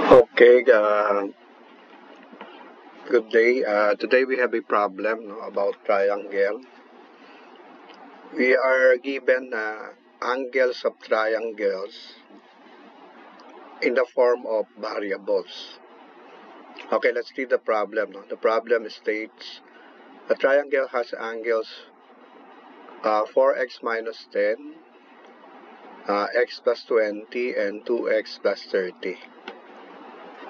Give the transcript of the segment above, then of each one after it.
Okay, good day. Today we have a problem, no, about triangle. We are given angles of triangles in the form of variables. Okay, let's read the problem. No? The problem states a triangle has angles 4x minus 10, x plus 20, and 2x plus 30.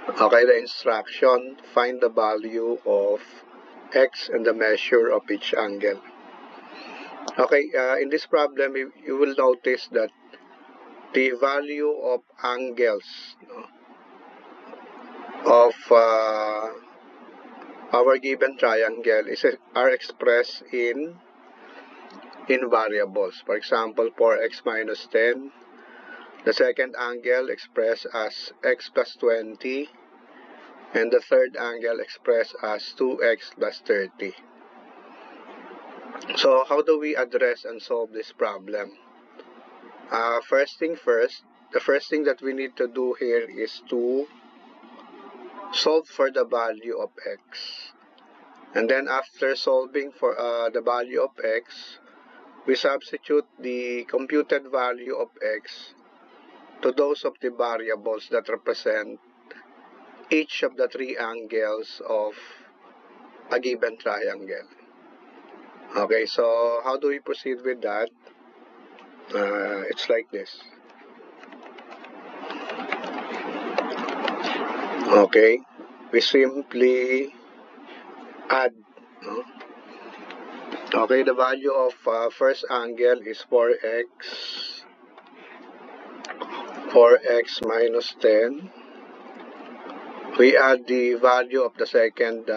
Okay, the instruction, find the value of x and the measure of each angle. Okay, in this problem, you will notice that the value of angles, no, of our given triangle are expressed in variables. For example, 4x minus 10, the second angle expressed as x plus 20, and the third angle expressed as 2x plus 30. So how do we address and solve this problem? First thing first, the first thing that we need to do here is to solve for the value of x. And then after solving for the value of x, we substitute the computed value of x to those of the variables that represent each of the three angles of a given triangle. Okay, so how do we proceed with that? It's like this. Okay, we simply add. No? Okay, the value of first angle is 4x minus 10. We add the value of the second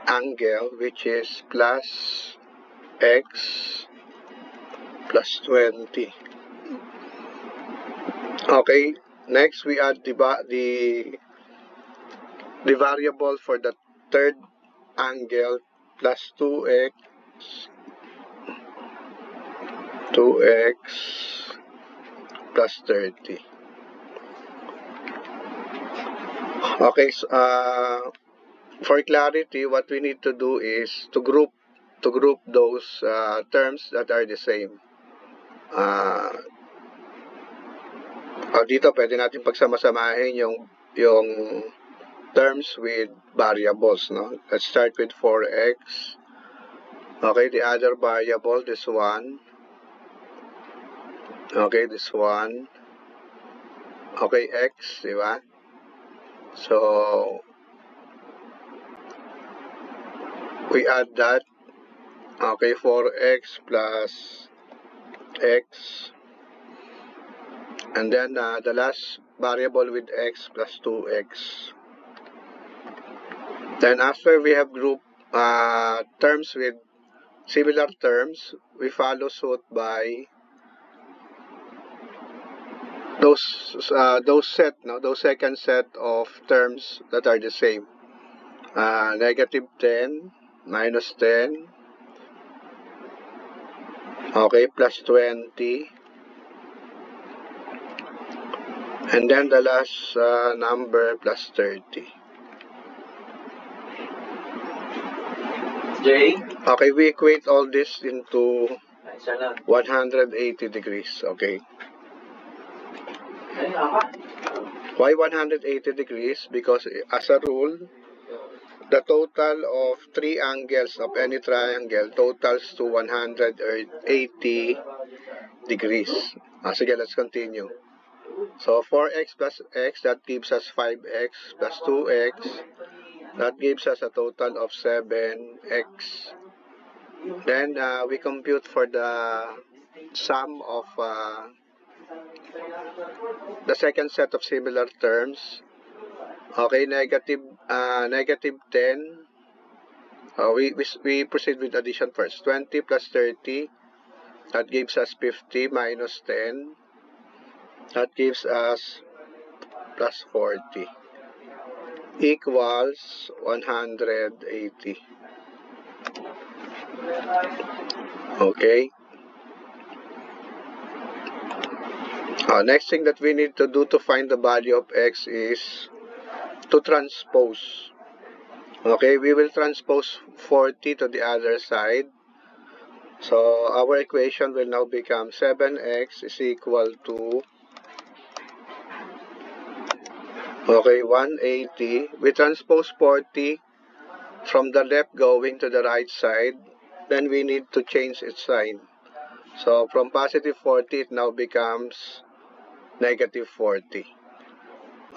angle, which is plus x plus 20. Okay, next we add the variable for the third angle, plus 2x plus 30. Okay, so, for clarity, what we need to do is to group those terms that are the same. Dito pwede natin pagsama-samahin yung terms with variables, no? Let's start with 4x. Okay, the other variable, this one. Okay, this one. Okay, x, di ba? So, we add that. Okay, 4x plus x. And then the last variable with x plus 2x. Then after we have grouped terms with similar terms, we follow suit by those second set of terms that are the same. Negative 10, minus 10, okay, plus 20, and then the last number plus 30. Okay, we equate all this into 180 degrees, okay. Why 180 degrees? Because as a rule, the total of three angles of any triangle totals to 180 degrees. Sige, let's continue. So 4x plus x, that gives us 5x plus 2x. That gives us a total of 7x. Then we compute for the sum of the second set of similar terms. Okay, negative 10. We proceed with addition first. 20 plus 30. That gives us 50 minus 10. That gives us plus 40. Equals 180. Okay. Next thing that we need to do to find the value of x is to transpose. Okay, we will transpose 40 to the other side. So our equation will now become 7x is equal to 180. We transpose 40 from the left going to the right side. Then we need to change its sign. So from positive 40, it now becomes negative 40.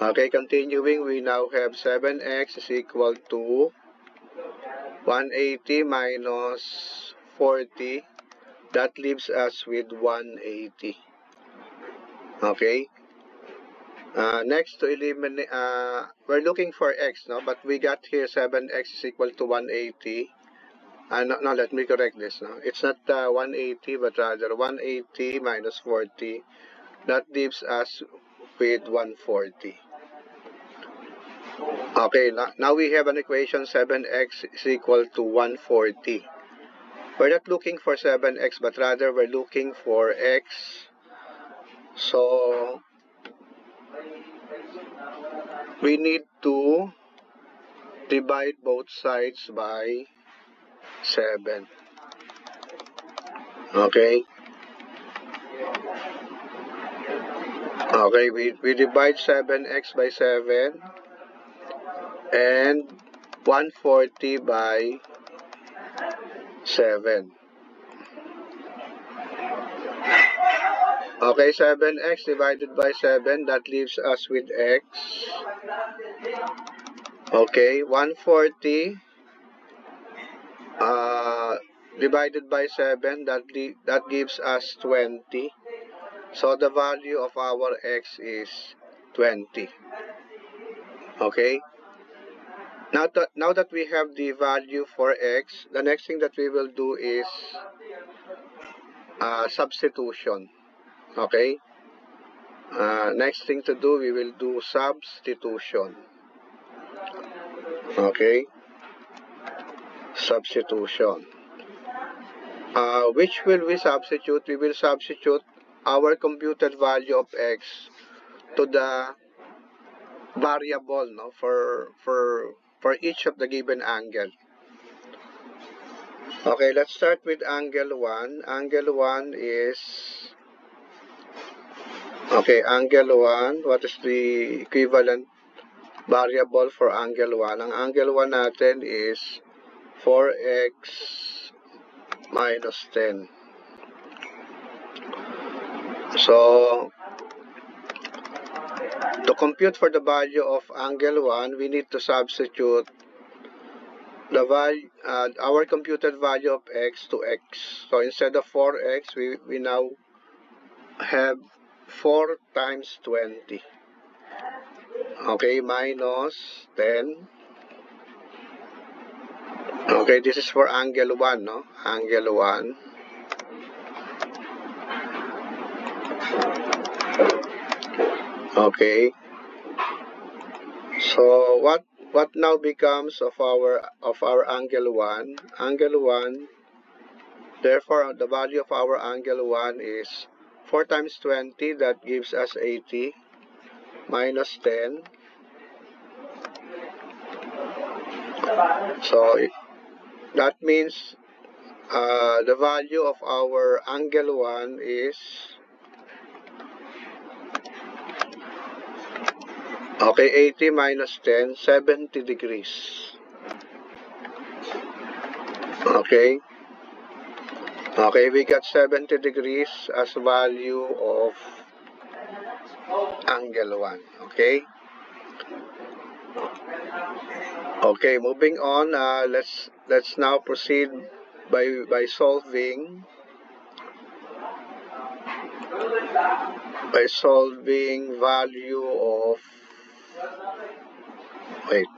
Okay, continuing, we now have 7x is equal to 180 minus 40. That leaves us with 180. Okay. Next to eliminate, we're looking for x, no? But we got here 7x is equal to 180. No, let me correct this. No? It's not 180, but rather 180 minus 40. That leaves us with 140. Okay, now we have an equation 7x is equal to 140. We're not looking for 7x, but rather we're looking for x. So we need to divide both sides by 7. Okay. Okay, we divide 7x by 7 and 140 by 7. Okay, 7x divided by 7, that leaves us with x. Okay, 140 divided by 7, that gives us 20. So the value of our x is 20. Okay. Now that we have the value for x, the next thing that we will do is substitution. Okay. Next thing to do, we will do substitution. Okay. Substitution. Which will we substitute? We will substitute our computed value of x to the variable, no, for each of the given angle. Okay, let's start with angle 1. Angle 1 is, okay, angle 1, what is the equivalent variable for angle 1? Ang angle 1 natin is 4x minus 10. So, to compute for the value of angle 1, we need to substitute the value, our computed value of x to x. So instead of 4x, we now have 4 times 20. Okay, minus 10. Okay, this is for angle 1, no? Angle 1. Okay. So what now becomes of our angle 1? Angle 1, therefore the value of our angle 1 is 4 times 20, that gives us 80, minus 10. So that means the value of our angle 1 is, okay, 80 minus 10, 70 degrees. Okay. Okay, we got 70 degrees as value of angle 1. Okay. Okay, moving on. Let's now proceed by solving value of, wait.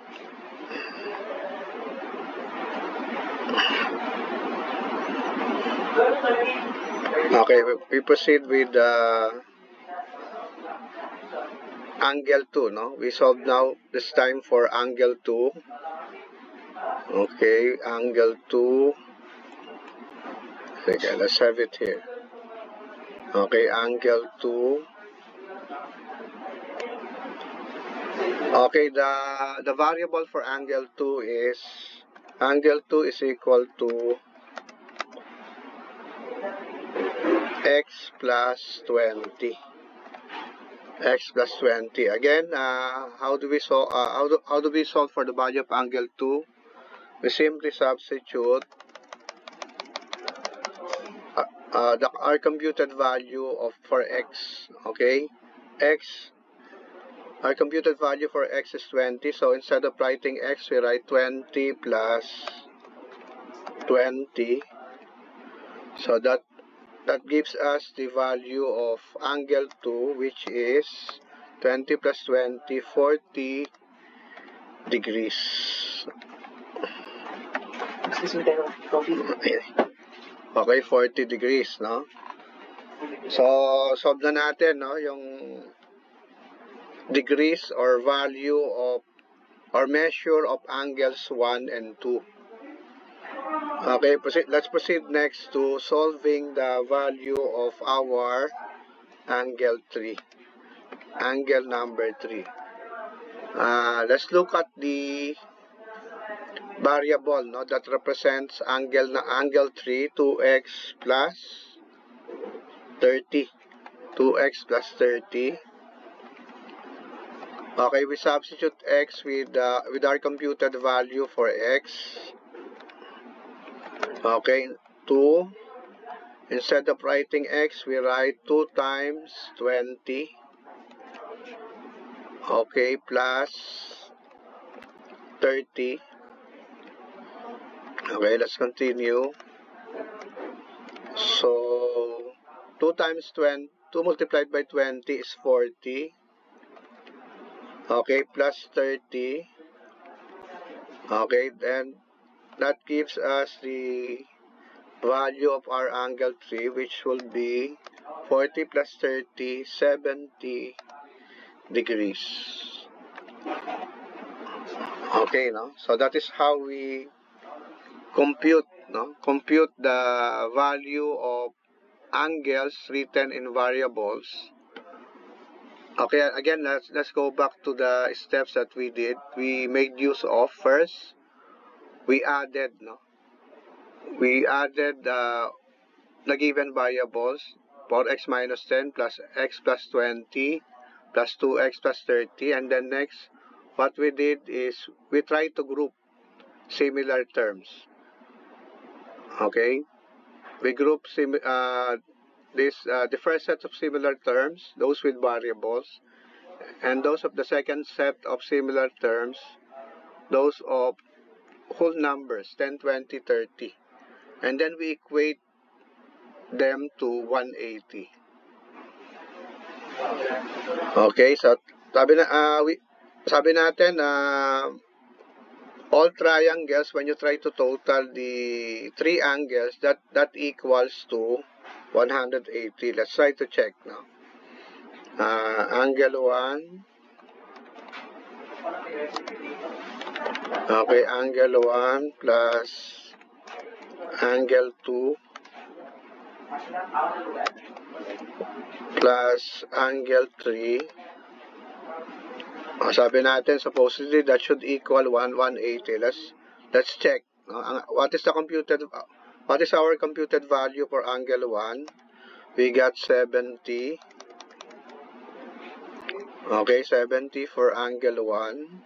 Okay, we proceed with angle 2, no? We solve now this time for angle 2. Okay, angle 2. Okay, let's have it here. Okay, angle 2. Okay, the variable for angle 2 is equal to x plus 20. X plus 20. Again, how do we solve for the value of angle 2? We simply substitute our computed value for x. Okay, our computed value for x is 20. So instead of writing x, we write 20 plus 20. So that gives us the value of angle 2, which is 20 plus 20, 40 degrees. Excuse me, coffee. Okay, 40 degrees, no? So, solve na natin, no, yung degrees or value of or measure of angles 1 and 2. Okay, let's proceed next to solving the value of our angle 3. Angle number 3. Let's look at the variable, no, that represents angle 3, 2x plus 30. 2x plus 30. Okay, we substitute x with our computed value for x. Okay, 2. Instead of writing x, we write 2 times 20. Okay, plus 30. Okay, let's continue. So, 2 times 20, 2 multiplied by 20 is 40. Okay, plus 30. Okay, then that gives us the value of our angle 3, which will be 40 plus 30, 70 degrees. Okay, no? So that is how we compute the value of angles written in variables. Okay, again, let's go back to the steps that we did. We made use of first. We added the given variables for x minus 10 plus x plus 20 plus 2x plus 30, and then next, what we did is we tried to group similar terms. Okay, we group the first set of similar terms, those with variables, and those of the second set of similar terms, those of whole numbers, 10, 20, 30. And then we equate them to 180. Okay, so sabi natin, all triangles, when you try to total the 3 angles, that equals to 180. Let's try to check now. Angle 1. Okay, angle 1 plus angle 2 plus angle 3. Sabi natin, supposedly that should equal 180. Let's check. What is our computed value for angle 1? We got 70. Okay, 70 for angle 1.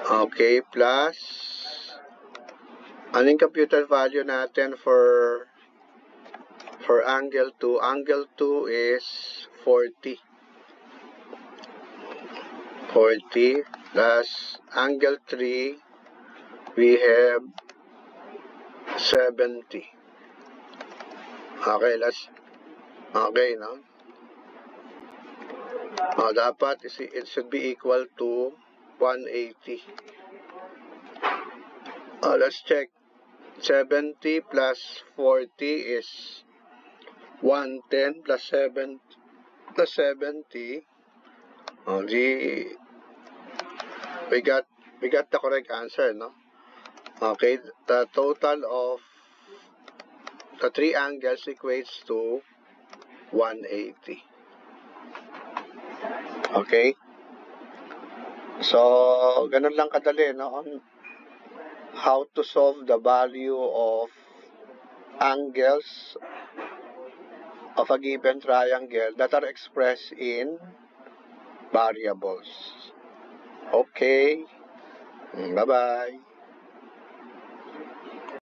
Okay, plus anong computed value natin for angle 2? Angle 2 is 40. 40 plus angle 3, we have 70. Okay, no? Dapat it should be equal to 180. Let's check. 70 plus 40 is 110 plus 7 plus 70. We got the correct answer, no? Okay, the total of the 3 angles equates to 180. Okay? So, ganun lang kadali, no? On how to solve the value of angles of a given triangle that are expressed in variables. Okay. Bye-bye.